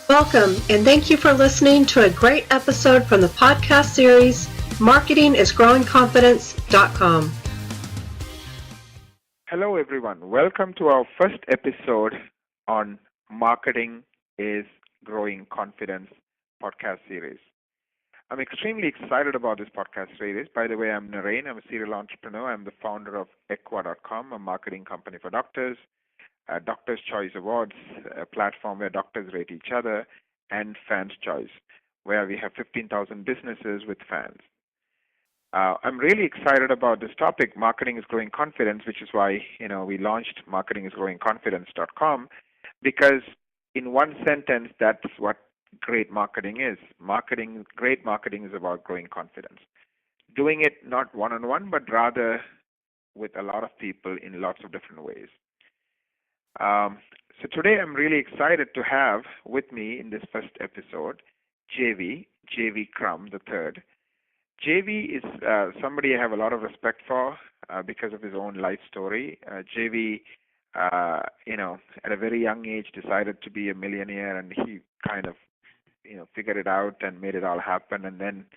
Welcome, and thank you for listening to a great episode from the podcast series, marketingisgrowingconfidence.com. Hello, everyone. Welcome to our first episode on Marketing is Growing Confidence podcast series. I'm extremely excited about this podcast series. By the way, I'm Naren. I'm a serial entrepreneur. I'm the founder of Equa.com, a marketing company for doctors, Doctor's Choice Awards, a platform where doctors rate each other, and Fans Choice, where we have 15,000 businesses with fans. I'm really excited about this topic, Marketing is Growing Confidence, which is why we launched merketing.com, because in one sentence, that's what great marketing is. Great marketing is about growing confidence. Doing it not one-on-one, but rather with a lot of people in lots of different ways. So today I'm really excited to have with me in this first episode JV Crum III. JV is somebody I have a lot of respect for because of his own life story. JV, at a very young age decided to be a millionaire, and he kind of, figured it out and made it all happen. And then,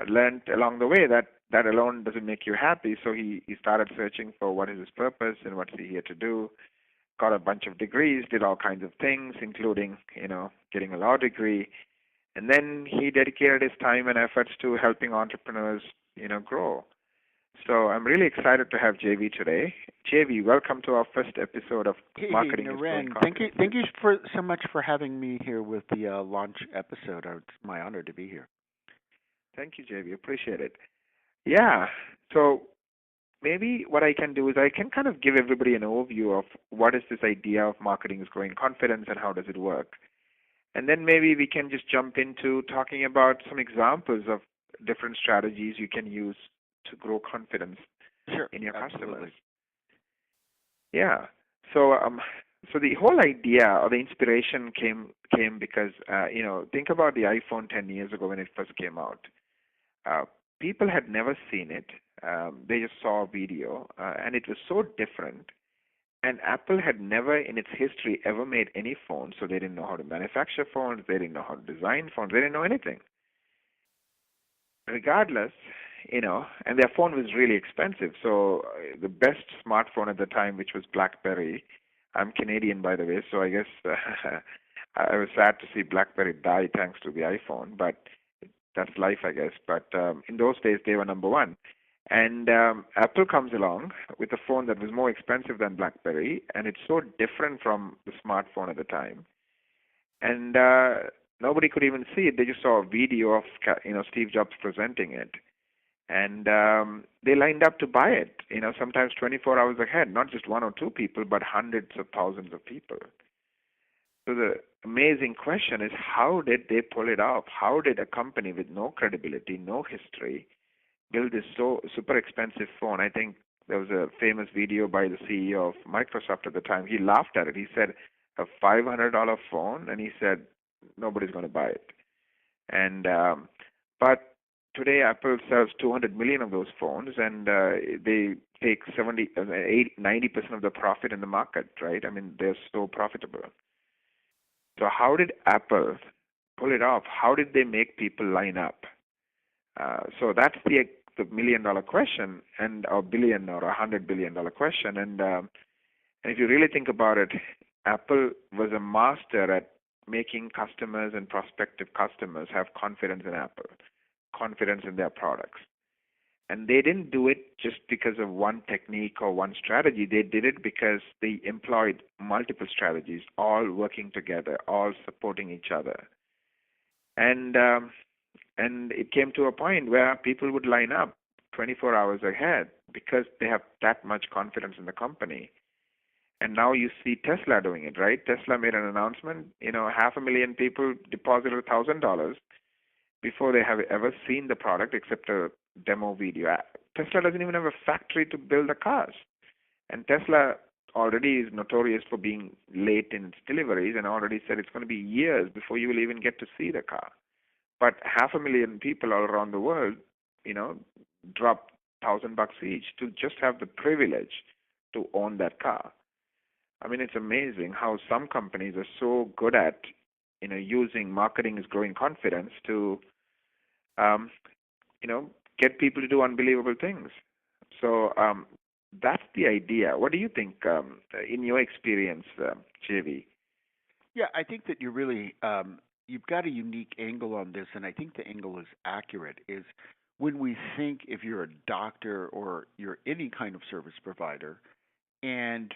learned along the way that alone doesn't make you happy. So he started searching for what is his purpose and what's he here to do. Got a bunch of degrees, did all kinds of things, including, getting a law degree. And then he dedicated his time and efforts to helping entrepreneurs, grow. So I'm really excited to have JV today. JV, welcome to our first episode of Marketing is Growing Confidence. Thank you so much for having me here with the launch episode. It's my honor to be here. Thank you, JV. Appreciate it. Yeah. So maybe what I can do is I can kind of give everybody an overview of what is this idea of marketing is growing confidence and how does it work. And then maybe we can just jump into talking about some examples of different strategies you can use to grow confidence in your customers. Yeah. So the whole idea or the inspiration came because think about the iPhone 10 years ago when it first came out. People had never seen it. They just saw a video, and it was so different. And Apple had never in its history ever made any phones, so they didn't know how to manufacture phones, they didn't know how to design phones, they didn't know anything. Regardless, and their phone was really expensive. So the best smartphone at the time, which was BlackBerry, I'm Canadian, by the way, so I guess I was sad to see BlackBerry die thanks to the iPhone, but that's life, I guess. But in those days, they were number one. And Apple comes along with a phone that was more expensive than BlackBerry, and it's so different from the smartphone at the time. And nobody could even see it. They just saw a video of Steve Jobs presenting it, and they lined up to buy it. Sometimes 24 hours ahead, not just one or two people, but hundreds of thousands of people. So the amazing question is, how did they pull it off? How did a company with no credibility, no history, build this so super expensive phone? I think there was a famous video by the CEO of Microsoft at the time. He laughed at it. He said, a $500 phone, and he said, nobody's going to buy it. And but today Apple sells 200 million of those phones, and they take 90% of the profit in the market, right? I mean, they're so profitable. So how did Apple pull it off? How did they make people line up? So that's the $1 million question, and a billion or $100 billion question. And if you really think about it, Apple was a master at making customers and prospective customers have confidence in Apple, confidence in their products. And they didn't do it just because of one technique or one strategy. They did it because they employed multiple strategies, all working together, all supporting each other. And it came to a point where people would line up 24 hours ahead because they have that much confidence in the company. And now you see Tesla doing it, right? Tesla made an announcement, 500,000 people deposited $1,000 before they have ever seen the product except a demo video. Tesla doesn't even have a factory to build the cars. And Tesla already is notorious for being late in its deliveries and already said it's going to be years before you will even get to see the car. But 500,000 people all around the world, drop $1,000 each to just have the privilege to own that car. I mean, it's amazing how some companies are so good at, using marketing as growing confidence to, um, get people to do unbelievable things. So that's the idea. What do you think, in your experience, JV? Yeah, I think that you've got a unique angle on this, and I think the angle is accurate. Is when we think if you're a doctor or you're any kind of service provider, and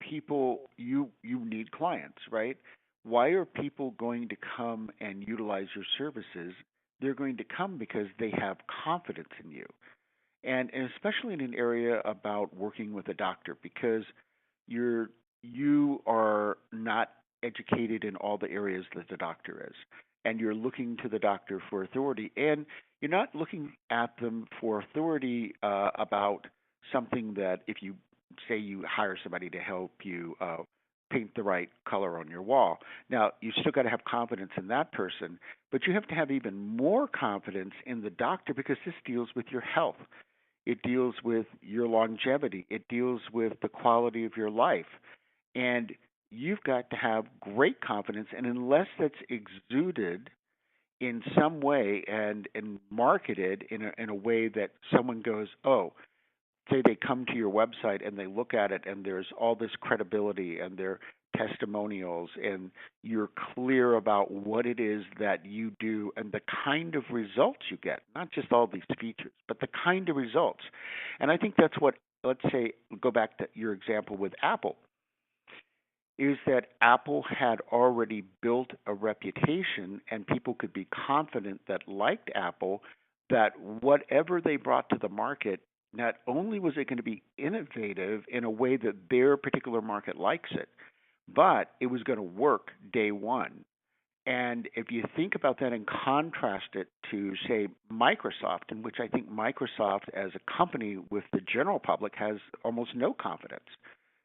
you need clients, right? Why are people going to come and utilize your services? They're going to come because they have confidence in you. And especially in an area about working with a doctor, because you're you are not educated in all the areas that the doctor is, and you're looking to the doctor for authority, and you're not looking at them for authority about something that if you say you hire somebody to help you paint the right color on your wall. Now, you still got to have confidence in that person, but you have to have even more confidence in the doctor because this deals with your health. It deals with your longevity. It deals with the quality of your life. And you've got to have great confidence. And unless that's exuded in some way and marketed in a way that someone goes, oh, say they come to your website and they look at it and there's all this credibility and their testimonials and you're clear about what it is that you do and the kind of results you get, not just all these features, but the kind of results. And I think that's what, let's say, go back to your example with Apple, is that Apple had already built a reputation and people could be confident that liked Apple, that whatever they brought to the market, not only was it going to be innovative in a way that their particular market likes it, but it was going to work day one. And if you think about that and contrast it to, say, Microsoft, in which I think Microsoft as a company with the general public has almost no confidence.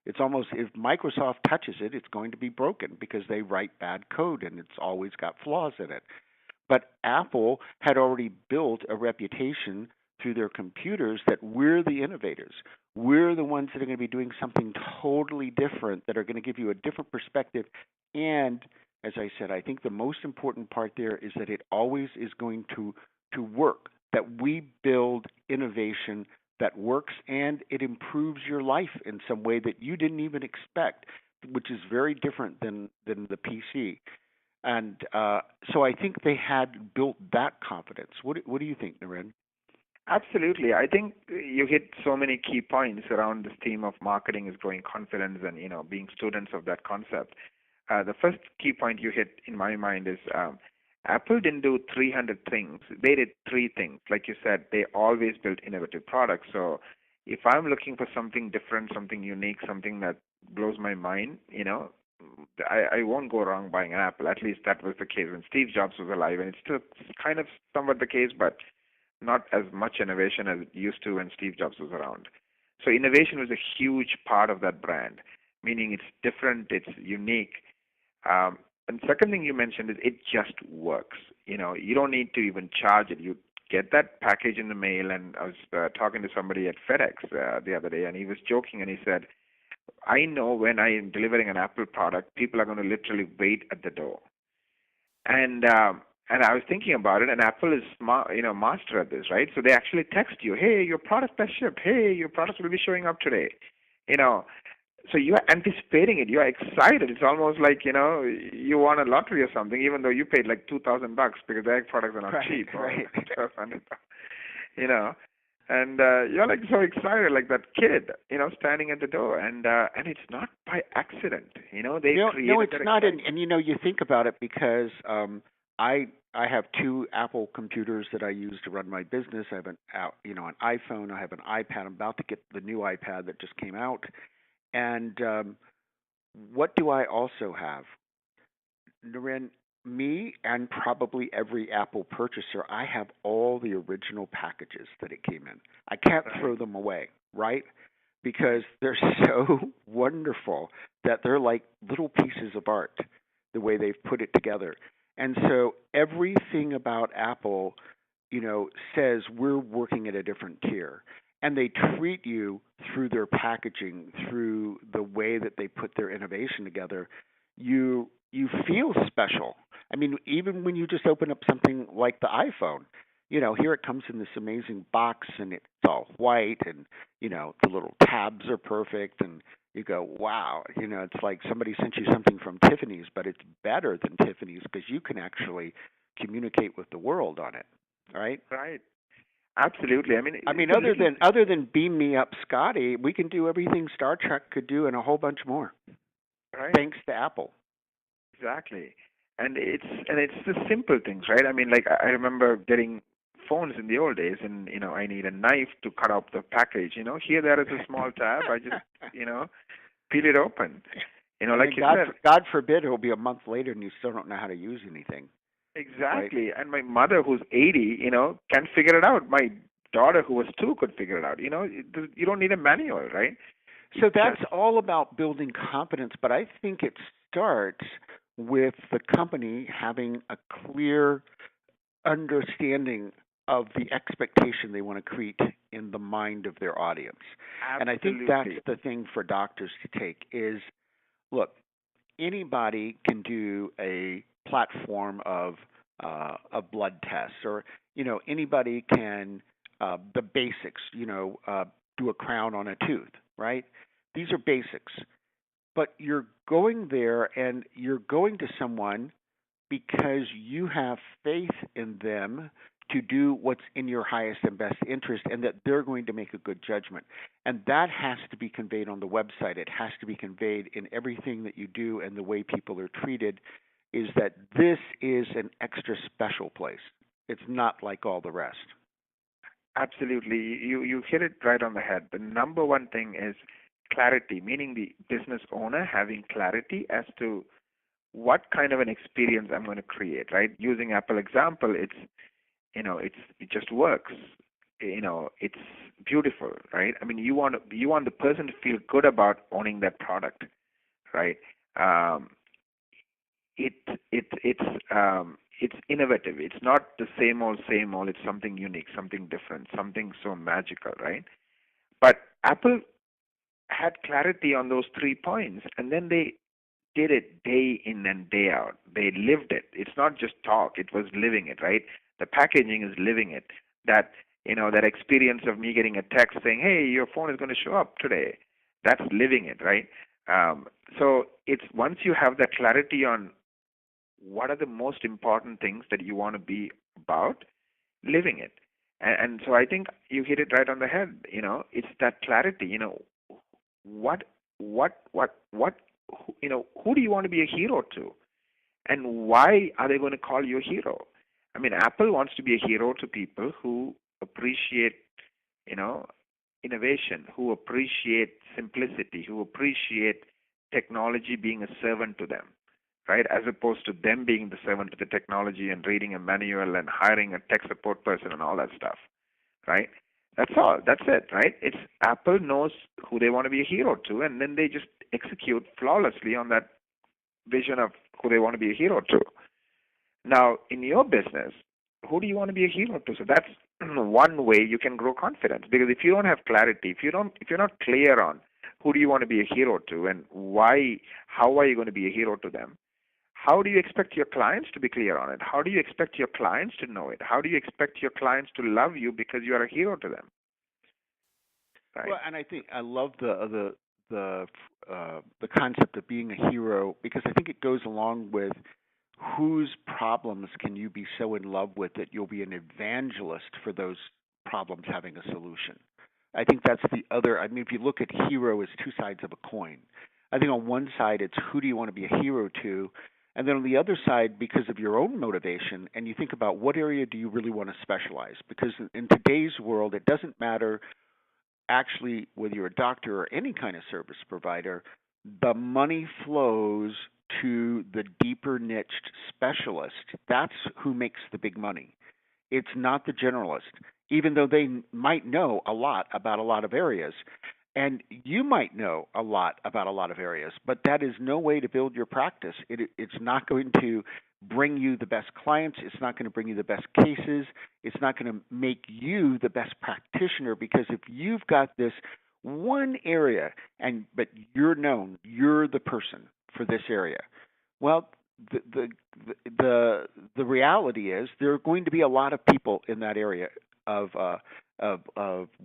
It's almost, if Microsoft touches it, it's going to be broken because they write bad code and it's always got flaws in it. But Apple had already built a reputation through their computers that we're the innovators. We're the ones that are going to be doing something totally different, that are going to give you a different perspective. And as I said, I think the most important part there is that it always is going to work, that we build innovation that works and it improves your life in some way that you didn't even expect, which is very different than the PC. And so I think they had built that confidence. What do you think, Naren? Absolutely. I think you hit so many key points around this theme of marketing is growing confidence and, being students of that concept. The first key point you hit in my mind is Apple didn't do 300 things. They did three things. Like you said, they always built innovative products. So if I'm looking for something different, something unique, something that blows my mind, I won't go wrong buying an Apple. At least that was the case when Steve Jobs was alive, and it's still kind of somewhat the case, but not as much innovation as it used to when Steve Jobs was around. So innovation was a huge part of that brand, meaning it's different, it's unique. And second thing you mentioned is it just works. You don't need to even charge it. You get that package in the mail, and I was talking to somebody at FedEx the other day, and he was joking, and he said, I know when I am delivering an Apple product, people are going to literally wait at the door. And I was thinking about it, and Apple is master at this, right? So they actually text you, hey, your product has shipped. Hey, your product will be showing up today. You know, so you're anticipating it. You're excited. It's almost like you won a lottery or something, even though you paid like $2,000 because their products are not cheap. Right. Or 1200 you know. And you're like so excited, like that kid, standing at the door, and it's not by accident, They created no, it's that not. excitement. And you think about it because I have two Apple computers that I use to run my business. I have an iPhone. I have an iPad. I'm about to get the new iPad that just came out. And what do I also have? Naren, me and probably every Apple purchaser, I have all the original packages that it came in. I can't throw them away, right? Because they're so wonderful that they're like little pieces of art, the way they've put it together. And so everything about Apple, says we're working at a different tier. and they treat you through their packaging, through the way that they put their innovation together, you feel special. I mean, even when you just open up something like the iPhone, here it comes in this amazing box and it's all white and, the little tabs are perfect and you go, wow, it's like somebody sent you something from Tiffany's, but it's better than Tiffany's because you can actually communicate with the world on it, right? Right. Absolutely. I mean, it's a Other little, than beam me up, Scotty, we can do everything Star Trek could do and a whole bunch more, right. thanks to Apple. Exactly. And it's the simple things, right? I mean, like I remember getting phones in the old days, and I need a knife to cut up the package. Here there is a small tab. I just peel it open. Like you said. God forbid, it'll be a month later and you still don't know how to use anything. Exactly. Right? And my mother, who's 80, can figure it out. My daughter, who was 2, could figure it out. You don't need a manual, right? So that's all about building confidence, but I think it starts with the company having a clear understanding of the expectation they want to create in the mind of their audience. Absolutely. And I think that's the thing for doctors to take is, look, anybody can do a platform of blood tests, or anybody can the basics. Do a crown on a tooth, right? These are basics, but you're going there and you're going to someone because you have faith in them to do what's in your highest and best interest and that they're going to make a good judgment. And that has to be conveyed on the website. It has to be conveyed in everything that you do and the way people are treated, is that this is an extra special place. It's not like all the rest. Absolutely. You hit it right on the head. The number one thing is clarity, meaning the business owner having clarity as to what kind of an experience I'm going to create, right? Using Apple example, it just works. It's beautiful, right? I mean, you want the person to feel good about owning that product, right? It it's innovative. It's not the same old, same old. It's something unique, something different, something so magical, right? But Apple had clarity on those 3 points, and then they did it day in and day out. They lived it. It's not just talk. It was living it, right? The packaging is living it. That experience of me getting a text saying, "Hey, your phone is going to show up today." That's living it, right? So it's once you have that clarity on what are the most important things that you want to be about, living it. And so I think you hit it right on the head. It's that clarity. What, who do you want to be a hero to? And why are they going to call you a hero? I mean, Apple wants to be a hero to people who appreciate, innovation, who appreciate simplicity, who appreciate technology being a servant to them, right? As opposed to them being the servant to the technology and reading a manual and hiring a tech support person and all that stuff, right? That's all. That's it, right? It's Apple knows who they want to be a hero to, and then they just execute flawlessly on that vision of who they want to be a hero to. Now, in your business, who do you want to be a hero to? So that's one way you can grow confidence. Because if you don't have clarity, if you're not clear on who do you want to be a hero to and why, how are you going to be a hero to them? How do you expect your clients to be clear on it? How do you expect your clients to know it? How do you expect your clients to love you because you are a hero to them? Right. Well, and I think I love the concept of being a hero, because I think it goes along with whose problems can you be so in love with that you'll be an evangelist for those problems having a solution. I think that's the other. I mean, if you look at hero as two sides of a coin, I think on one side it's who do you want to be a hero to, and then on the other side, because of your own motivation, and you think about what area do you really want to specialize. Because in today's world, it doesn't matter actually whether you're a doctor or any kind of service provider, the money flows to the deeper niched specialist. That's who makes the big money. It's not the generalist, even though they might know a lot about a lot of areas. And you might know a lot about a lot of areas, but that is no way to build your practice. It's not going to bring you the best clients. It's not going to bring you the best cases. It's not going to make you the best practitioner, because if you've got this one area but you're the person for this area. Well, the reality is there are going to be a lot of people in that area of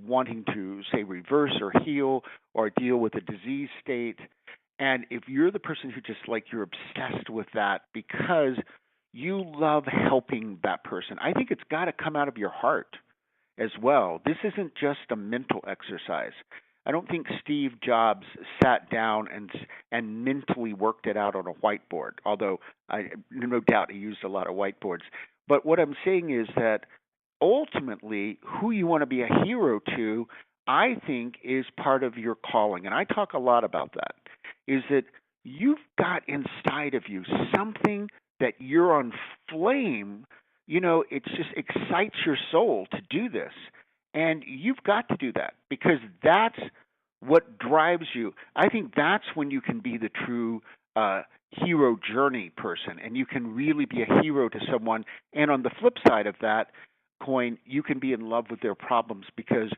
wanting to, say, reverse or heal or deal with a disease state. And if you're the person who just, like, you're obsessed with that because you love helping that person, I think it's got to come out of your heart as well. This isn't just a mental exercise. I don't think Steve Jobs sat down and mentally worked it out on a whiteboard, although I no doubt he used a lot of whiteboards. But what I'm saying is that ultimately, who you want to be a hero to, I think, is part of your calling. And I talk a lot about that, is that you've got inside of you something that you're on flame. It just excites your soul to do this. And you've got to do that because that's what drives you. I think that's when you can be the true hero journey person, and you can really be a hero to someone. And on the flip side of that coin, you can be in love with their problems because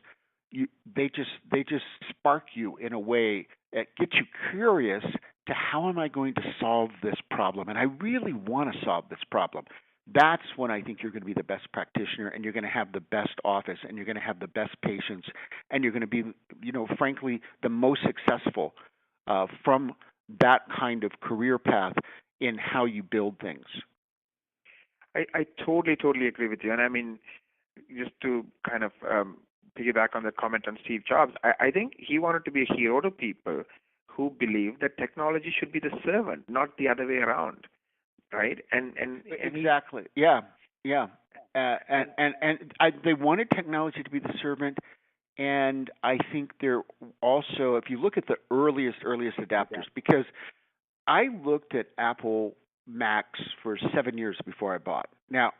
they just spark you in a way that gets you curious to how am I going to solve this problem? And I really want to solve this problem. That's when I think you're going to be the best practitioner, and you're going to have the best office, and you're going to have the best patients, and you're going to be, frankly, the most successful from that kind of career path in how you build things. I totally agree with you. And I mean, just to kind of piggyback on the comment on Steve Jobs, I think he wanted to be a hero to people who believe that technology should be the servant, not the other way around. Right, and exactly, yeah. They wanted technology to be the servant, and I think they're also, if you look at the earliest adapters, because I looked at Apple Macs for 7 years before I bought. Now,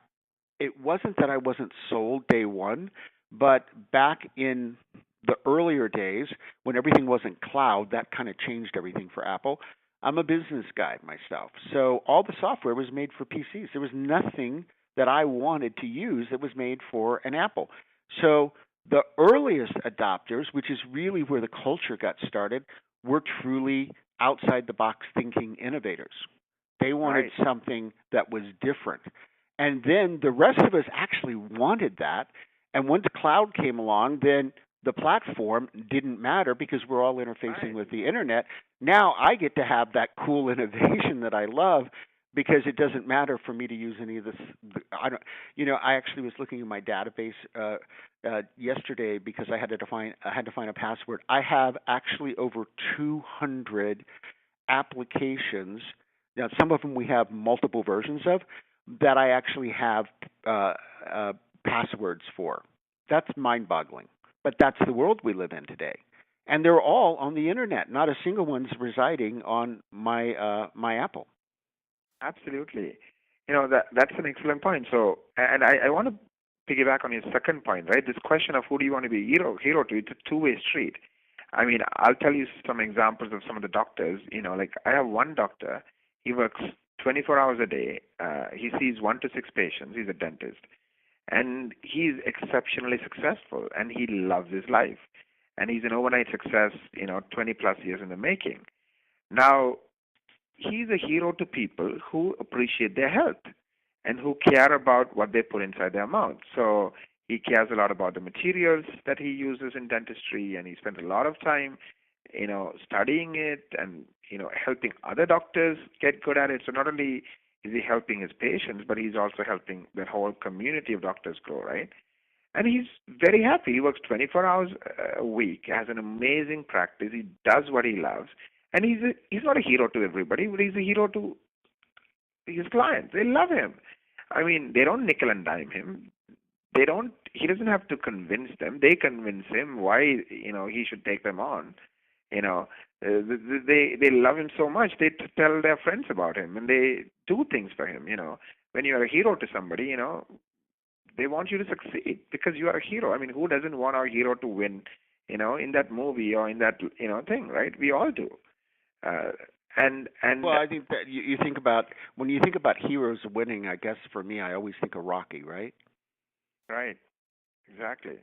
it wasn't that I wasn't sold day one, but back in the earlier days when everything wasn't cloud, that kind of changed everything for Apple. I'm a business guy myself, so all the software was made for PCs. There was nothing that I wanted to use that was made for an Apple. So the earliest adopters, which is really where the culture got started, were truly outside-the-box thinking innovators. They wanted something that was different. And then the rest of us actually wanted that. And once cloud came along, then the platform didn't matter because we're all interfacing with the internet. Now I get to have that cool innovation that I love because it doesn't matter for me to use any of this. I actually was looking at my database yesterday because I had to find a password. I have actually over 200 applications. Now, some of them we have multiple versions of that I actually have passwords for. That's mind-boggling. But that's the world we live in today. And they're all on the internet. Not a single one's residing on my Apple. Absolutely. That's an excellent point. So, and I want to piggyback on your second point, right? This question of who do you want to be a hero to, it's a two-way street. I mean, I'll tell you some examples of some of the doctors. Like I have one doctor, he works 24 hours a day. He sees 1 to 6 patients. He's a dentist. And he's exceptionally successful, and he loves his life. And he's an overnight success, 20 plus years in the making. Now, he's a hero to people who appreciate their health and who care about what they put inside their mouth. So he cares a lot about the materials that he uses in dentistry, and he spends a lot of time, studying it and, helping other doctors get good at it. So not only is he helping his patients, but he's also helping the whole community of doctors grow, right? And he's very happy. He works 24 hours a week, has an amazing practice. He does what he loves. And he's not a hero to everybody, but he's a hero to his clients. They love him. I mean, they don't nickel and dime him. He doesn't have to convince them. They convince him why, he should take them on. They love him so much, they tell their friends about him, and they do things for him. When you're a hero to somebody, they want you to succeed because you are a hero. I mean, who doesn't want our hero to win, in that movie or in that, thing, right? We all do. And Well, I think that you think about when you think about heroes winning. I guess for me, I always think of Rocky, right? right, exactly,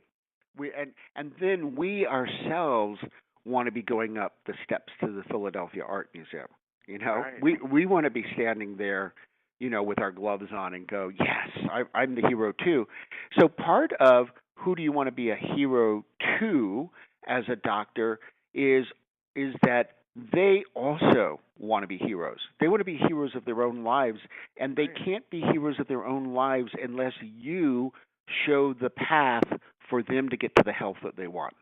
And then we ourselves want to be going up the steps to the Philadelphia Art Museum. right, We want to be standing there, with our gloves on and go, yes, I'm the hero too. So part of who do you want to be a hero to as a doctor is that they also want to be heroes. They want to be heroes of their own lives, and they right, can't be heroes of their own lives unless you show the path for them to get to the health that they want.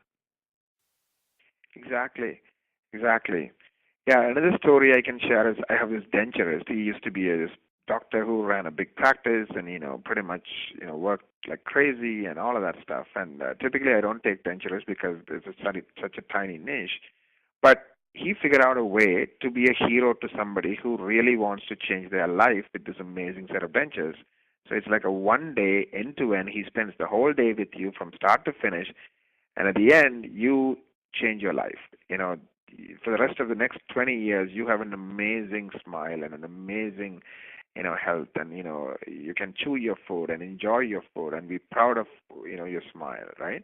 exactly, exactly. Yeah, another story I can share is I have this denturist. He used to be this doctor who ran a big practice and, pretty much, worked like crazy and all of that stuff. And typically I don't take denturists because it's such a tiny niche. But he figured out a way to be a hero to somebody who really wants to change their life with this amazing set of dentures. So it's like a one day end to end. He spends the whole day with you from start to finish, and at the end, you change your life. For the rest of the next 20 years, you have an amazing smile and an amazing, health, and you can chew your food and enjoy your food and be proud of, your smile, right?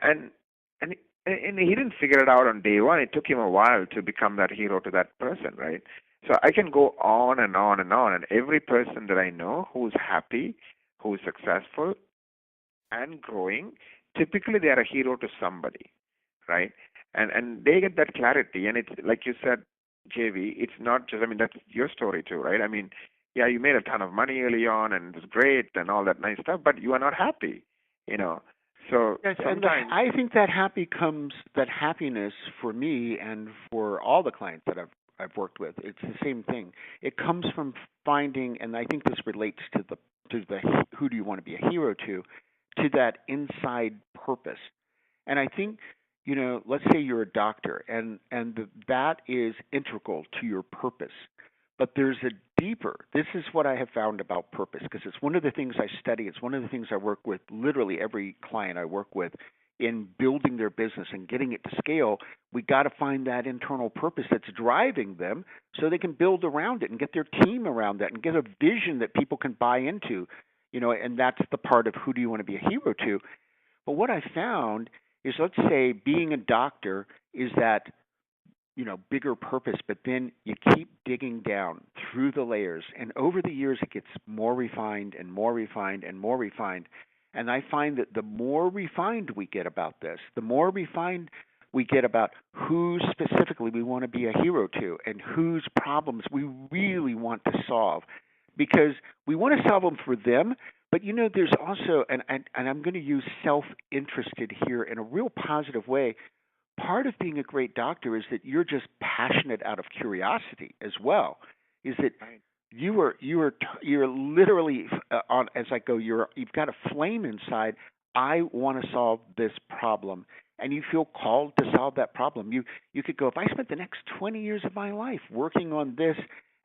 And and and he didn't figure it out on day one. It took him a while to become that hero to that person, right? So I can go on and on and on. And every person that I know who's happy, who's successful, and growing, typically they are a hero to somebody, right? And they get that clarity, and it's like you said, JV. It's not just. I mean, that's your story too, right? I mean, yeah, you made a ton of money early on, and it was great and all that nice stuff, but you are not happy, you know. So Yes, and sometimes, I think that happiness for me and for all the clients that I've worked with, it's the same thing. It comes from finding, and I think this relates to the who do you want to be a hero to that inside purpose. And I think, let's say you're a doctor, and that is integral to your purpose. But there's a deeper. This is what I have found about purpose, because it's one of the things I study. It's one of the things I work with. Literally every client I work with in building their business and getting it to scale. We got to find that internal purpose that's driving them, so they can build around it and get their team around that and get a vision that people can buy into. And that's the part of who do you want to be a hero to. But what I found is, let's say being a doctor is that, bigger purpose, but then you keep digging down through the layers, and over the years it gets more refined and more refined and more refined. And I find that the more refined we get about this, the more refined we get about who specifically we want to be a hero to and whose problems we really want to solve, because we want to solve them for them. But there's also, and I'm going to use self-interested here in a real positive way. Part of being a great doctor is that you're just passionate out of curiosity as well. Is that right, you're literally on, as I go, you've got a flame inside. I want to solve this problem, and you feel called to solve that problem. You could go, if I spent the next 20 years of my life working on this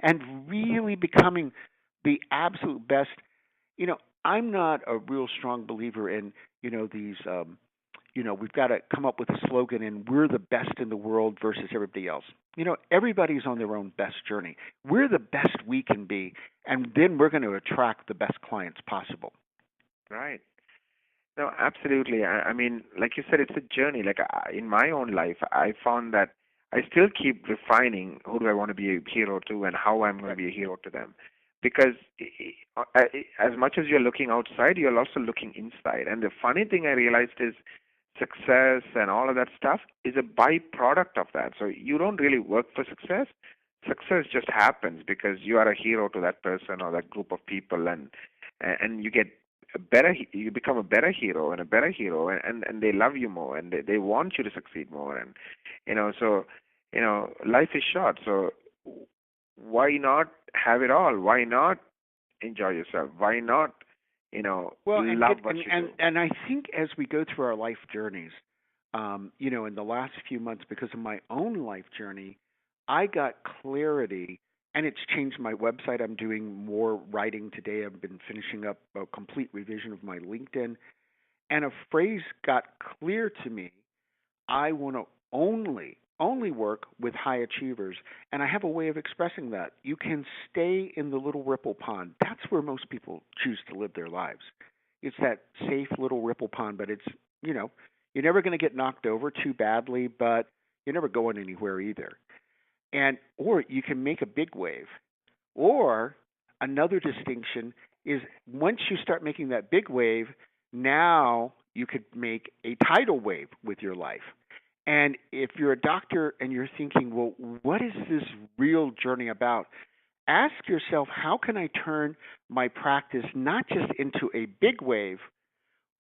and really becoming the absolute best. I'm not a real strong believer in these. We've got to come up with a slogan, and we're the best in the world versus everybody else. Everybody's on their own best journey. We're the best we can be, and then we're going to attract the best clients possible. right. No, absolutely. I mean, like you said, it's a journey. Like in my own life, I found that I still keep refining who do I want to be a hero to and how I'm going to Right. be a hero to them. Because as much as you're looking outside, you're also looking inside. And the funny thing I realized is success and all of that stuff is a byproduct of that. So you don't really work for success. Success just happens because you are a hero to that person or that group of people, and you get you become a better hero and a better hero, and they love you more, and they want you to succeed more. And so life is short, so why not have it all? Why not enjoy yourself? Why not Well, love what you do? and I think as we go through our life journeys, in the last few months, because of my own life journey, I got clarity, and it's changed my website. I'm doing more writing today. I've been finishing up a complete revision of my LinkedIn, and a phrase got clear to me. I want to only work with high achievers, and I have a way of expressing that. You can stay in the little ripple pond. That's where most people choose to live their lives. It's that safe little ripple pond, but it's, you know, you're never going to get knocked over too badly, but you're never going anywhere either. And or you can make a big wave. Or another distinction is once you start making that big wave, now you could make a tidal wave with your life. And if you're a doctor and you're thinking, well, what is this real journey about? Ask yourself, how can I turn my practice not just into a big wave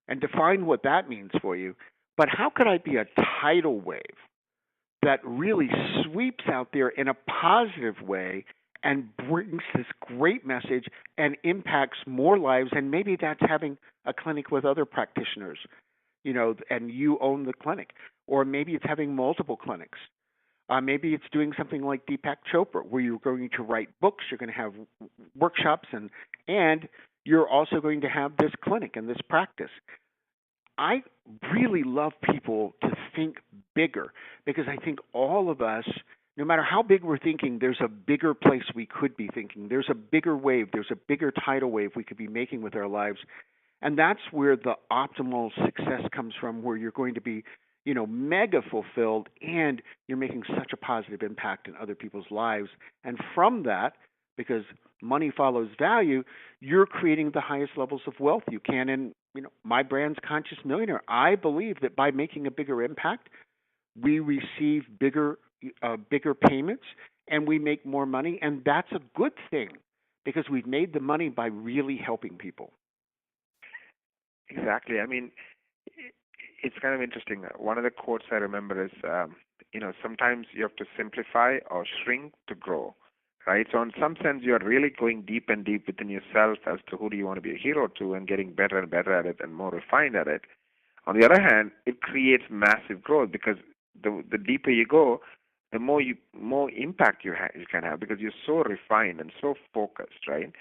and define what that means for you, but how could I be a tidal wave that really sweeps out there in a positive way and brings this great message and impacts more lives? And maybe that's having a clinic with other practitioners, you know, and you own the clinic. Or maybe it's having multiple clinics. Maybe it's doing something like Deepak Chopra, where you're going to write books, you're going to have workshops, and you're also going to have this clinic and this practice. I really love people to think bigger because I think all of us, no matter how big we're thinking, there's a bigger place we could be thinking. There's a bigger wave. There's a bigger tidal wave we could be making with our lives. And that's where the optimal success comes from, where you're going to be, you know, mega fulfilled and you're making such a positive impact in other people's lives. And from that, because money follows value, you're creating the highest levels of wealth you can. And, you know, my brand's Conscious Millionaire. I believe that by making a bigger impact, we receive bigger payments and we make more money. And that's a good thing because we've made the money by really helping people. Exactly. I mean, it's kind of interesting. One of the quotes I remember is, sometimes you have to simplify or shrink to grow, right? So in some sense, you're really going deep and deep within yourself as to who do you want to be a hero to and getting better and better at it and more refined at it. On the other hand, it creates massive growth because the deeper you go, the more impact you can have because you're so refined and so focused, right?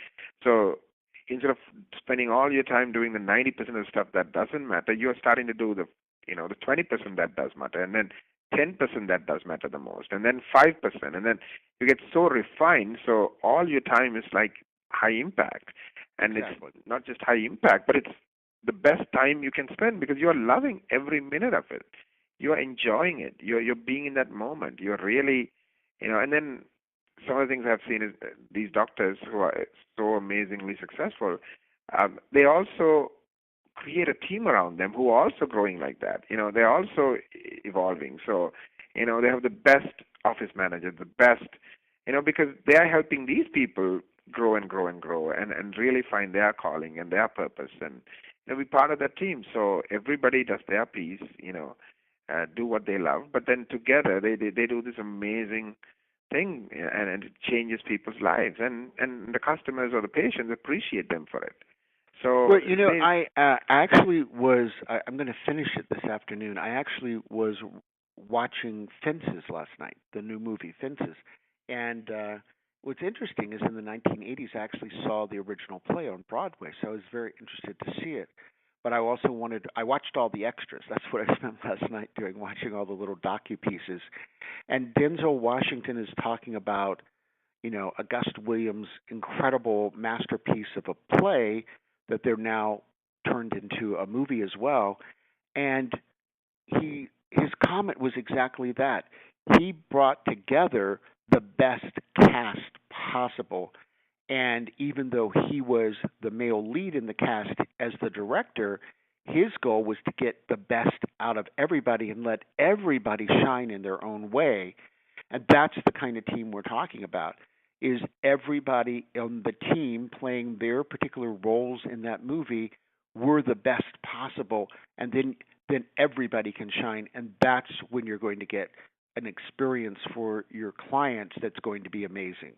So instead of spending all your time doing the 90% of the stuff that doesn't matter, you're starting to do the 20% that does matter, and then 10% that does matter the most, and then 5%, and then you get so refined. So all your time is like high impact, and Exactly. It's not just high impact, but it's the best time you can spend because you're loving every minute of it. You're enjoying it. You're being in that moment. You're really, and then some of the things I've seen is these doctors who are so amazingly successful, they also create a team around them who are also growing like that. They're also evolving. So, they have the best office manager, the best, because they are helping these people grow and grow and grow and really find their calling and their purpose and be part of that team. So everybody does their piece, do what they love, but then together they do this amazing thing, and it changes people's lives, and the customers or the patients appreciate them for it. So, well, I actually was. I'm going to finish it this afternoon. I actually was watching Fences last night, the new movie Fences, and what's interesting is in the 1980s, I actually saw the original play on Broadway, so I was very interested to see it. But I also I watched all the extras. That's what I spent last night doing, watching all the little docu-pieces. And Denzel Washington is talking about, Augusta Williams' incredible masterpiece of a play that they're now turned into a movie as well. And his comment was exactly that. He brought together the best cast possible. And even though he was the male lead in the cast as the director, his goal was to get the best out of everybody and let everybody shine in their own way. And that's the kind of team we're talking about, is everybody on the team playing their particular roles in that movie were the best possible. And then everybody can shine. And that's when you're going to get an experience for your clients that's going to be amazing.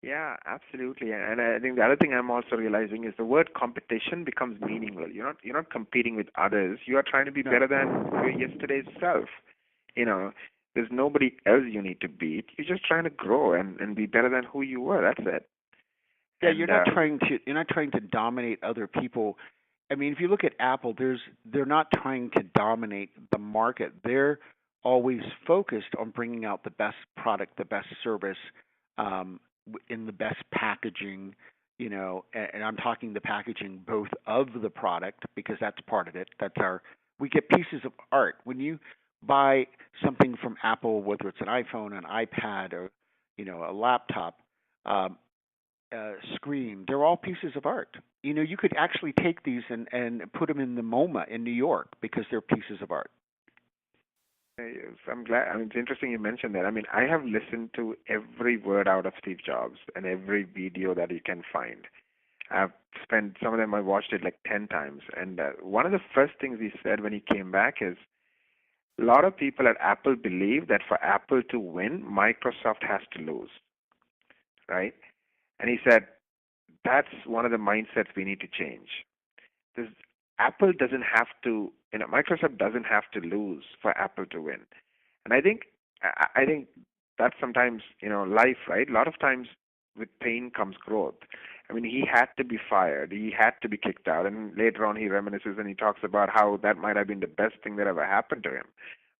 Yeah, absolutely. And I think the other thing I'm also realizing is the word competition becomes meaningless. You're not competing with others. You are trying to be better than your yesterday's self. There's nobody else you need to beat. You're just trying to grow and be better than who you were. That's it. Yeah, you're not trying to dominate other people. I mean, if you look at Apple, they're not trying to dominate the market. They're always focused on bringing out the best product, the best service, in the best packaging, and I'm talking the packaging both of the product because that's part of it. We get pieces of art. When you buy something from Apple, whether it's an iPhone, an iPad, or, a laptop, um, screen, they're all pieces of art. You could actually take these and put them in the MoMA in New York because they're pieces of art. Yes, I'm glad. I mean, it's interesting you mentioned that. I mean, I have listened to every word out of Steve Jobs and every video that you can find. I've spent some of them. I watched it like 10 times. And one of the first things he said when he came back is a lot of people at Apple believe that for Apple to win, Microsoft has to lose, right? And he said that's one of the mindsets we need to change. This Apple doesn't have to, Microsoft doesn't have to lose for Apple to win. And I think that's sometimes, life, right? A lot of times with pain comes growth. I mean, he had to be fired. He had to be kicked out. And later on, he reminisces and he talks about how that might have been the best thing that ever happened to him.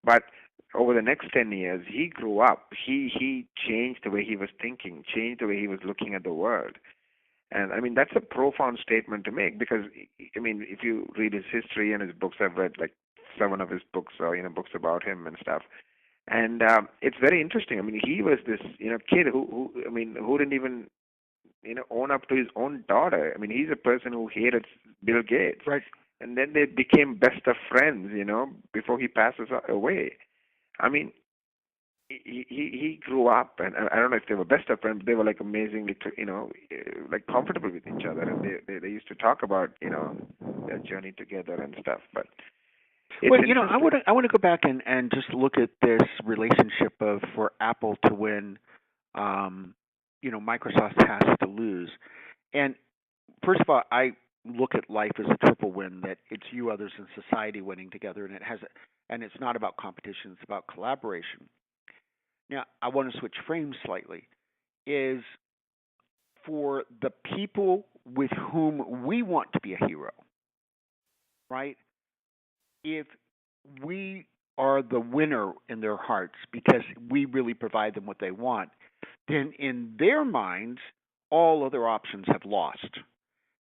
But over the next 10 years, he grew up. He changed the way he was thinking, changed the way he was looking at the world. And I mean, that's a profound statement to make because, I mean, if you read his history and his books, I've read like 7 of his books, or, books about him and stuff. And it's very interesting. I mean, he was this, kid who didn't even, own up to his own daughter. I mean, he's a person who hated Bill Gates. Right. And then they became best of friends, before he passes away. I mean, he grew up, and I don't know if they were best of friends, but they were like amazingly, like comfortable with each other, and they used to talk about, their journey together and stuff. But it's well, I want to go back and just look at this relationship of for Apple to win, Microsoft has to lose. And first of all, I look at life as a triple win, that it's you, others, and society winning together, and it's not about competition, it's about collaboration. Now, I want to switch frames slightly. Is for the people with whom we want to be a hero, right? If we are the winner in their hearts because we really provide them what they want, then in their minds, all other options have lost.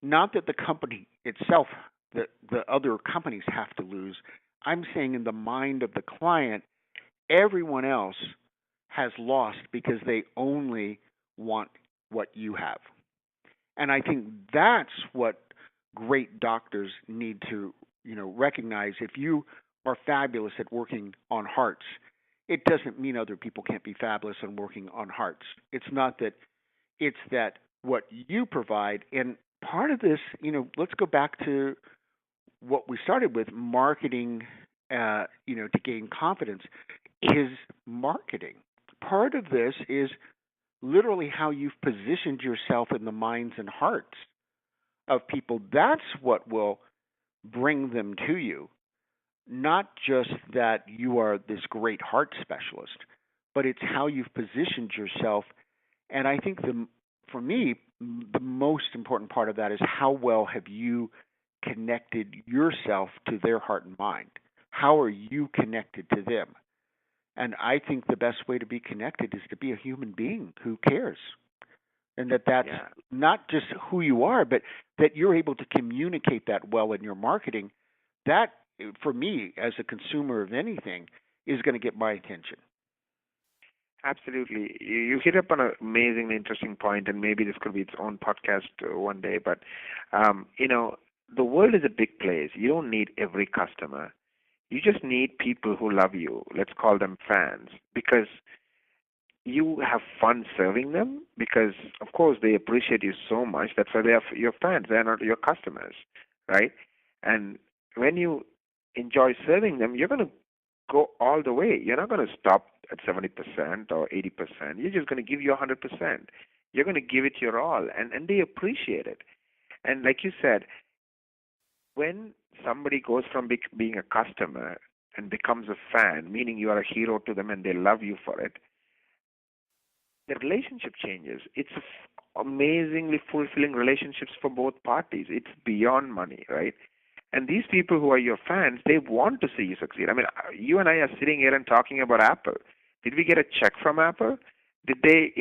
Not that the company itself, the other companies have to lose. I'm saying in the mind of the client, everyone else has lost because they only want what you have. And I think that's what great doctors need to, recognize. If you are fabulous at working on hearts, it doesn't mean other people can't be fabulous on working on hearts. It's not that, it's that what you provide. And part of this, let's go back to what we started with, marketing, to gain confidence, is marketing. Part of this is literally how you've positioned yourself in the minds and hearts of people. That's what will bring them to you. Not just that you are this great heart specialist, but it's how you've positioned yourself. And I think for me, the most important part of that is how well have you connected yourself to their heart and mind? How are you connected to them? And I think the best way to be connected is to be a human being who cares. And that's not just who you are, but that you're able to communicate that well in your marketing. That, for me, as a consumer of anything, is going to get my attention. Absolutely. You hit up on an amazingly interesting point, and maybe this could be its own podcast one day. But, the world is a big place. You don't need every customer. You just need people who love you. Let's call them fans, because you have fun serving them, because, of course, they appreciate you so much. That's why they are your fans. They're not your customers, right? And when you enjoy serving them, you're going to go all the way. You're not going to stop at 70% or 80%. You're just going to give you 100%. You're going to give it your all, and they appreciate it. And like you said, when somebody goes from being a customer and becomes a fan, meaning you are a hero to them and they love you for it, the relationship changes. It's amazingly fulfilling relationships for both parties. It's beyond money, right? And these people who are your fans, they want to see you succeed. I mean, you and I are sitting here and talking about Apple. Did we get a check from Apple? Did they,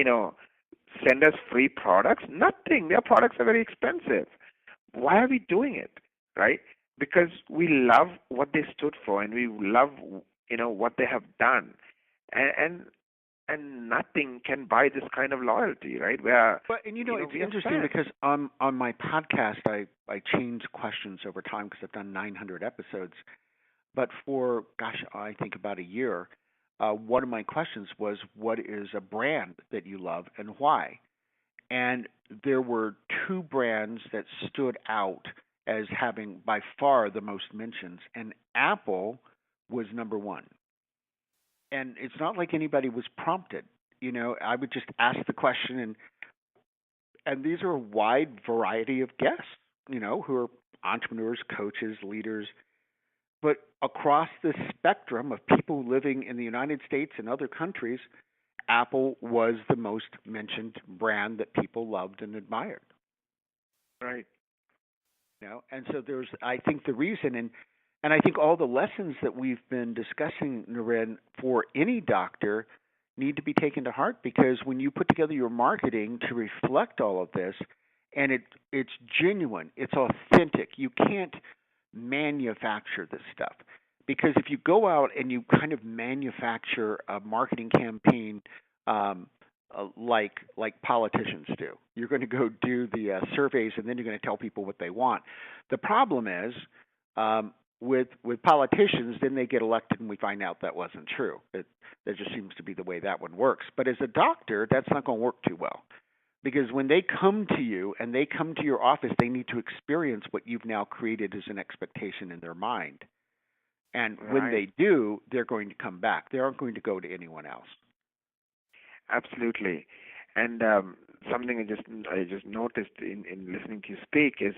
send us free products? Nothing. Their products are very expensive. Why are we doing it, right? Because we love what they stood for, and we love, what they have done, and and nothing can buy this kind of loyalty, right? Where, But it's we are interesting fans. because on my podcast, I change questions over time because I've done 900 episodes. But for gosh, I think about a year, one of my questions was, "What is a brand that you love and why?" And there were two brands that stood out as having by far the most mentions, and Apple was number one. And it's not like anybody was prompted. I would just ask the question, and these are a wide variety of guests, who are entrepreneurs, coaches, leaders, but across the spectrum of people living in the United States and other countries, Apple was the most mentioned brand that people loved and admired. Right. And so there's, I think, the reason, and I think all the lessons that we've been discussing, Naren, for any doctor need to be taken to heart, because when you put together your marketing to reflect all of this, and it's genuine, it's authentic. You can't manufacture this stuff, because if you go out and you kind of manufacture a marketing campaign, like politicians do, you're going to go do the surveys, and then you're going to tell people what they want. The problem is, with politicians, then they get elected, and we find out that wasn't true. That just seems to be the way that one works. But as a doctor, that's not going to work too well, because when they come to you and they come to your office, they need to experience what you've now created as an expectation in their mind. And when they do, they're going to come back. They aren't going to go to anyone else. Absolutely. And something I just noticed in listening to you speak is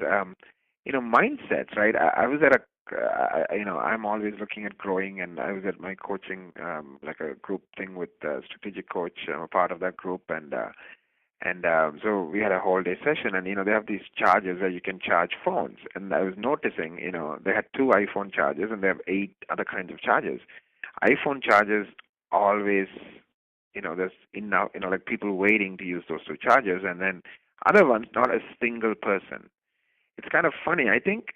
mindsets, right? I was at I'm always looking at growing, and I was at my coaching, like a group thing with strategic coach. I'm a part of that group, and so we had a whole day session, and they have these chargers where you can charge phones, and I was noticing, they had 2 iPhone chargers, and they have 8 other kinds of chargers. iPhone chargers always, there's enough, like people waiting to use those 2 chargers, and then other ones, not a single person. It's kind of funny. I think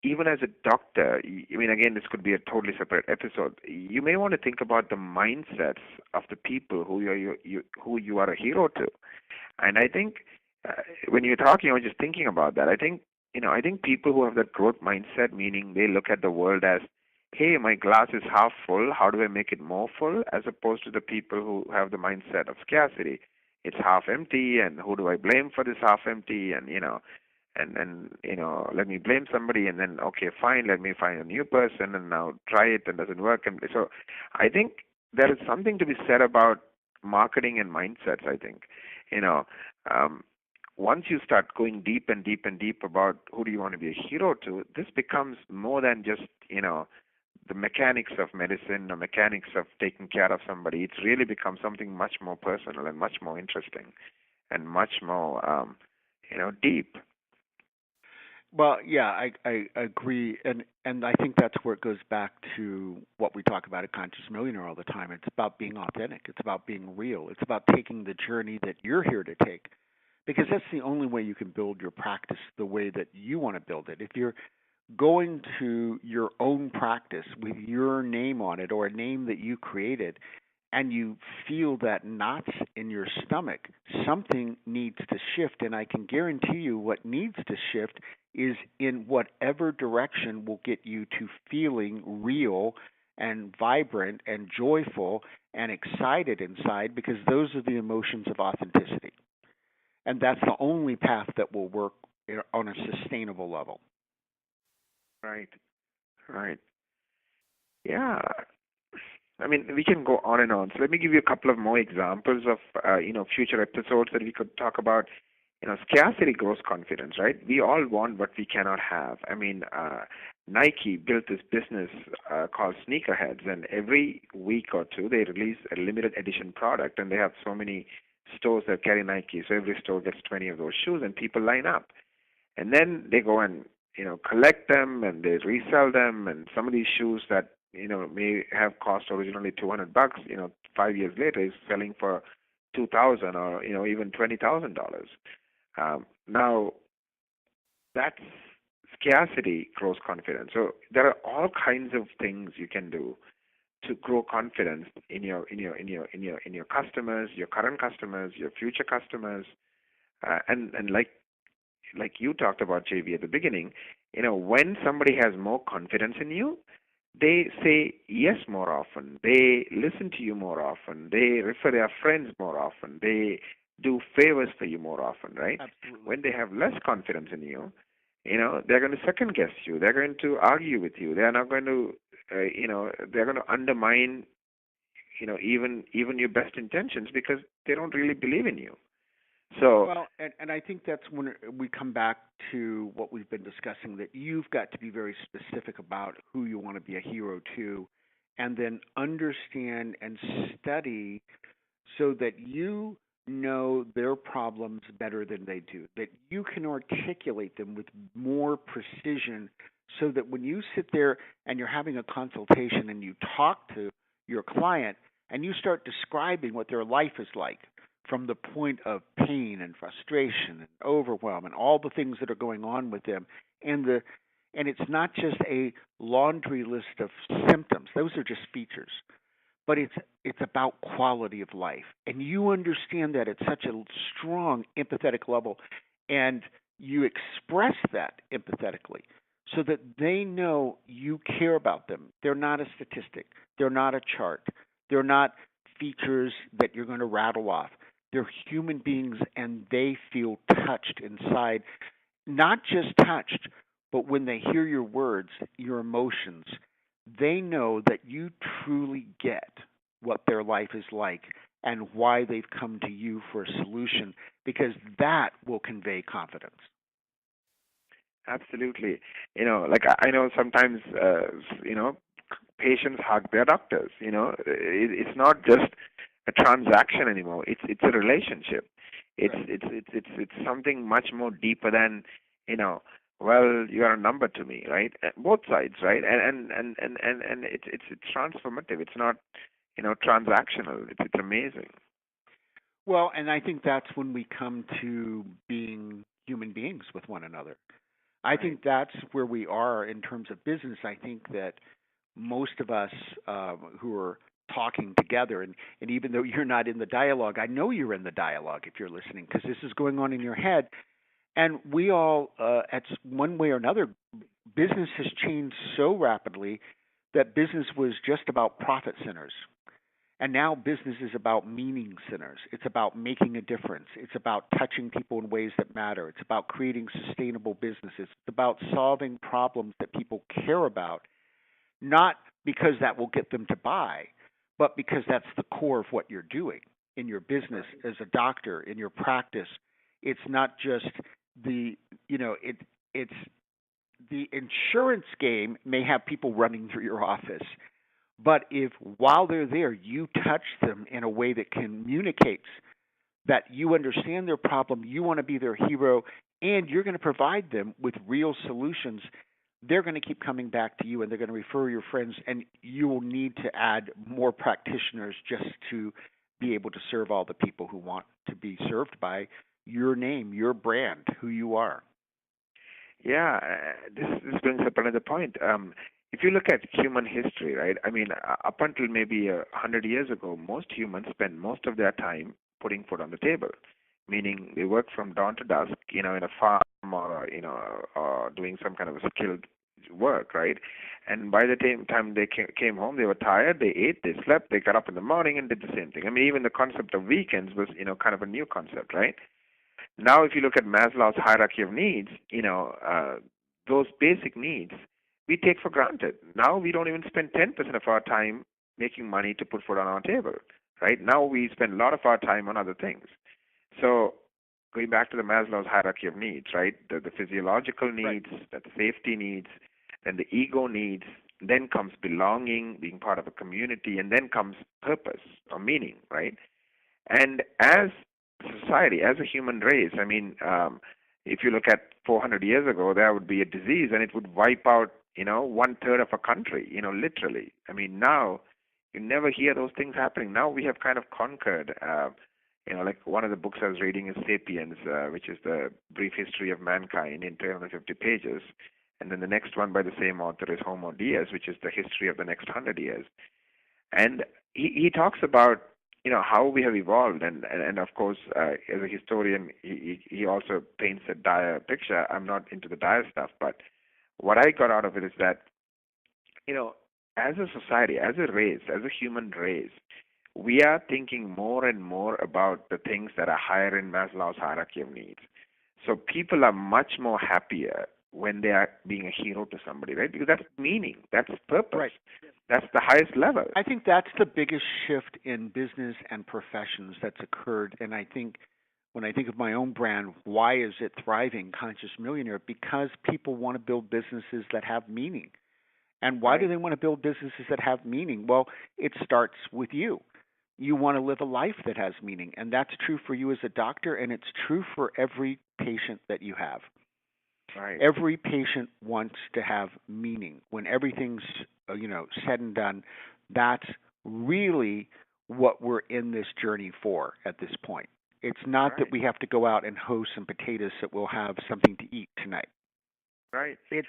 even as a doctor, I mean, again, this could be a totally separate episode. You may want to think about the mindsets of the people who you are a hero to. And I think when you're talking, I was just thinking about that. I think people who have that growth mindset, meaning they look at the world as, hey, my glass is half full. How do I make it more full? As opposed to the people who have the mindset of scarcity. It's half empty, and who do I blame for this half empty? And let me blame somebody, and then, okay, fine, let me find a new person, and now try it, and doesn't work. And so I think there is something to be said about marketing and mindsets, I think. Once you start going deep and deep and deep about who do you want to be a hero to, this becomes more than just, the mechanics of medicine or mechanics of taking care of somebody. It's really become something much more personal and much more interesting and much more, deep. Well, yeah, I agree, and I think that's where it goes back to what we talk about at Conscious Millionaire all the time. It's about being authentic. It's about being real. It's about taking the journey that you're here to take, because that's the only way you can build your practice the way that you want to build it. If you're going to your own practice with your name on it, or a name that you created, and you feel that knots in your stomach, something needs to shift. And I can guarantee you what needs to shift is in whatever direction will get you to feeling real and vibrant and joyful and excited inside, because those are the emotions of authenticity. And that's the only path that will work on a sustainable level. Right. Yeah. I mean, we can go on and on. So let me give you a couple of more examples of, future episodes that we could talk about. Scarcity grows confidence, right? We all want what we cannot have. I mean, Nike built this business called Sneakerheads, and every week or two they release a limited edition product, and they have so many stores that carry Nike. So every store gets 20 of those shoes, and people line up. And then they go and collect them and they resell them, and some of these shoes that may have cost originally $200, 5 years later is selling for 2,000 or even $20,000. Now that's scarcity grows confidence. So there are all kinds of things you can do to grow confidence in your customers, your current customers, your future customers, and like you talked about, JV, at the beginning, when somebody has more confidence in you, they say yes more often. They listen to you more often. They refer their friends more often. They do favors for you more often, right? Absolutely. When they have less confidence in you, they're going to second guess you. They're going to argue with you. They're not going to, they're going to undermine, even your best intentions because they don't really believe in you. So, well, and I think that's when we come back to what we've been discussing, that you've got to be very specific about who you want to be a hero to, and then understand and study so that you know their problems better than they do, that you can articulate them with more precision so that when you sit there and you're having a consultation and you talk to your client and you start describing what their life is like from the point of pain and frustration and overwhelm and all the things that are going on with them, and it's not just a laundry list of symptoms. Those are just features. But it's about quality of life. And you understand that at such a strong empathetic level, and you express that empathetically so that they know you care about them. They're not a statistic. They're not a chart. They're not features that you're going to rattle off. They're human beings, and they feel touched inside. Not just touched, but when they hear your words, your emotions, they know that you truly get what their life is like and why they've come to you for a solution, because that will convey confidence. absolutely. Like I know sometimes, patients hug their doctors. It's not just a transaction anymore. It's a relationship. It's something much more deeper than well, you are a number to me, right? Both sides, right? And it's transformative. It's not transactional. It's amazing. Well, and I think that's when we come to being human beings with one another. I think that's where we are in terms of business. I think that most of us who are talking together, and even though you're not in the dialogue, I know you're in the dialogue if you're listening, because this is going on in your head. And we all, at one way or another, business has changed so rapidly that business was just about profit centers. And now business is about meaning centers. It's about making a difference. It's about touching people in ways that matter. It's about creating sustainable businesses. It's about solving problems that people care about, not because that will get them to buy, but because that's the core of what you're doing in your business as a doctor, in your practice. It's not just it's the insurance game may have people running through your office, but if while they're there you touch them in a way that communicates that you understand their problem, you want to be their hero, and you're going to provide them with real solutions, they're going to keep coming back to you, and they're going to refer your friends, and you will need to add more practitioners just to be able to serve all the people who want to be served by your name, your brand, who you are. Yeah, this brings up another point. If you look at human history, right? I mean, up until maybe 100 years ago, most humans spend most of their time putting food on the table, meaning they work from dawn to dusk, in a farm or or doing some kind of a skilled work, right? And by the time they came home, they were tired. They ate, they slept, they got up in the morning and did the same thing. I mean, even the concept of weekends was kind of a new concept, right? Now, if you look at Maslow's hierarchy of needs, those basic needs we take for granted. Now we don't even spend 10% of our time making money to put food on our table, right? Now we spend a lot of our time on other things. So going back to the Maslow's hierarchy of needs, right? The physiological needs, the safety needs, then the ego needs, then comes belonging, being part of a community, and then comes purpose or meaning, right? And as society, as a human race, I mean, If you look at 400 years ago, there would be a disease and it would wipe out, 1/3 of a country, literally. I mean, now you never hear those things happening. Now we have kind of conquered, like one of the books I was reading is Sapiens, which is the brief history of mankind in 350 pages. And then the next one by the same author is Homo Deus, which is the history of the next 100 years. And he talks about how we have evolved, and of course, as a historian, he also paints a dire picture. I'm not into the dire stuff, but what I got out of it is that as a society, as a race, as a human race, we are thinking more and more about the things that are higher in Maslow's hierarchy of needs. So people are much more happier when they are being a hero to somebody, right? Because that's meaning, that's purpose. Right. That's the highest level. I think that's the biggest shift in business and professions that's occurred. And I think when I think of my own brand, why is it thriving, Conscious Millionaire? Because people want to build businesses that have meaning. And why do they want to build businesses that have meaning? Well, it starts with you. You want to live a life that has meaning. And that's true for you as a doctor, and it's true for every patient that you have. Right. Every patient wants to have meaning. When everything's said and done, that's really what we're in this journey for at this point. It's not that we have to go out and hoe some potatoes so we'll have something to eat tonight. Right. It's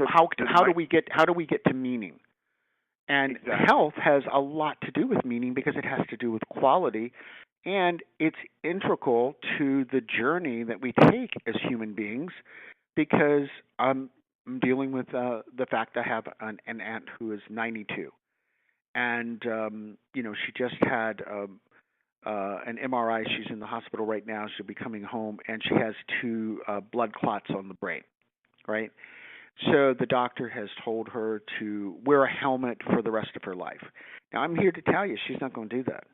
how do we get to meaning? And exactly. Health has a lot to do with meaning because it has to do with quality, and it's integral to the journey that we take as human beings, because I'm dealing with the fact I have an aunt who is 92, and she just had an MRI. She's in the hospital right now. She'll be coming home, and she has 2 blood clots on the brain, right? So the doctor has told her to wear a helmet for the rest of her life. Now, I'm here to tell you she's not going to do that.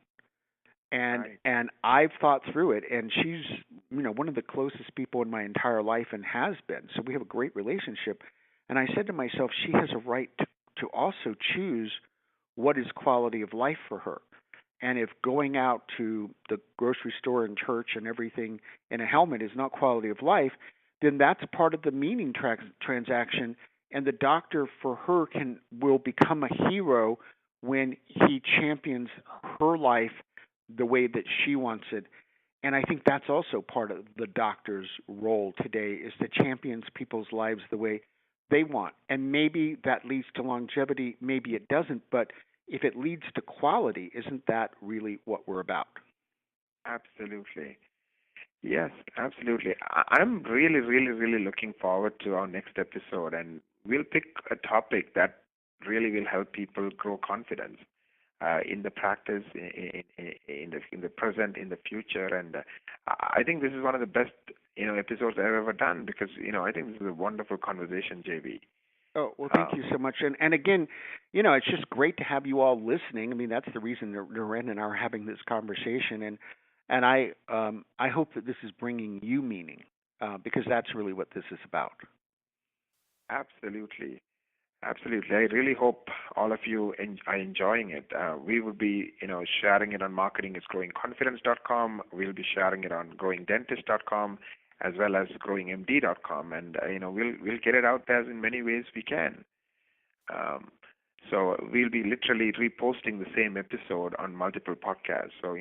And I've thought through it, and she's one of the closest people in my entire life and has been. So we have a great relationship. And I said to myself, she has a right to also choose what is quality of life for her. And if going out to the grocery store and church and everything in a helmet is not quality of life, then that's part of the meaning transaction, and the doctor for her will become a hero when he champions her life the way that she wants it. And I think that's also part of the doctor's role today, is to champion people's lives the way they want. And maybe that leads to longevity, maybe it doesn't, but if it leads to quality, isn't that really what we're about? Absolutely. Yes, absolutely. I'm really, really, really looking forward to our next episode, and we'll pick a topic that really will help people grow confidence in the practice, in the present, in the future. And I think this is one of the best episodes I've ever done, because I think this is a wonderful conversation, JV. Oh, well, thank you so much. And again, it's just great to have you all listening. I mean, that's the reason Naren and I are having this conversation. And I hope that this is bringing you meaning, because that's really what this is about. Absolutely. Absolutely. I really hope all of you are enjoying it. We will be, sharing it on marketingisgrowingconfidence.com. We'll be sharing it on growingdentist.com, as well as growingmd.com. And, we'll get it out there in many ways we can. So we'll be literally reposting the same episode on multiple podcasts. So,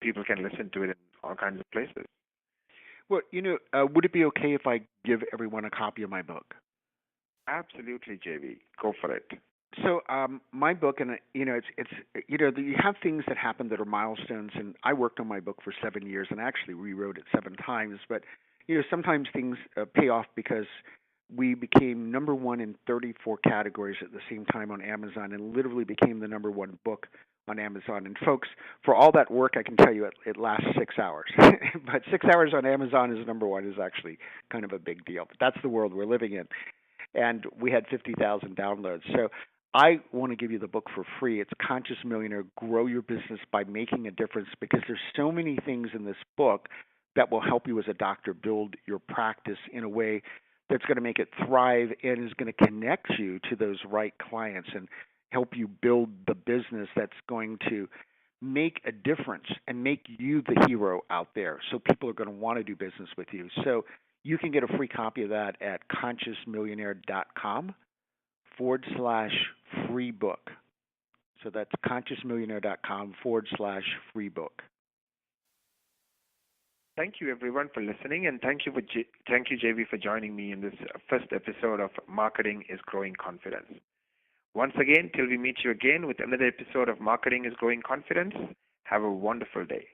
people can listen to it in all kinds of places. Well, would it be okay if I give everyone a copy of my book? Absolutely, JV. Go for it. So my book, and it's you have things that happen that are milestones, and I worked on my book for 7 years and actually rewrote it 7 times. But sometimes things pay off because we became number 1 in 34 categories at the same time on Amazon, and literally became the number 1 book on Amazon. And folks, for all that work, I can tell you it lasts 6 hours. But 6 hours on Amazon as number 1 is actually kind of a big deal. But that's the world we're living in. And we had 50,000 downloads. So I want to give you the book for free. It's Conscious Millionaire, Grow Your Business by Making a Difference, because there's so many things in this book that will help you as a doctor build your practice in a way that's going to make it thrive and is going to connect you to those right clients and help you build the business that's going to make a difference and make you the hero out there. So people are going to want to do business with you. So you can get a free copy of that at consciousmillionaire.com/free book. So that's consciousmillionaire.com/free book. Thank you, everyone, for listening, and thank you, JV, for joining me in this first episode of Marketing is Growing Confidence. Once again, till we meet you again with another episode of Marketing is Growing Confidence, have a wonderful day.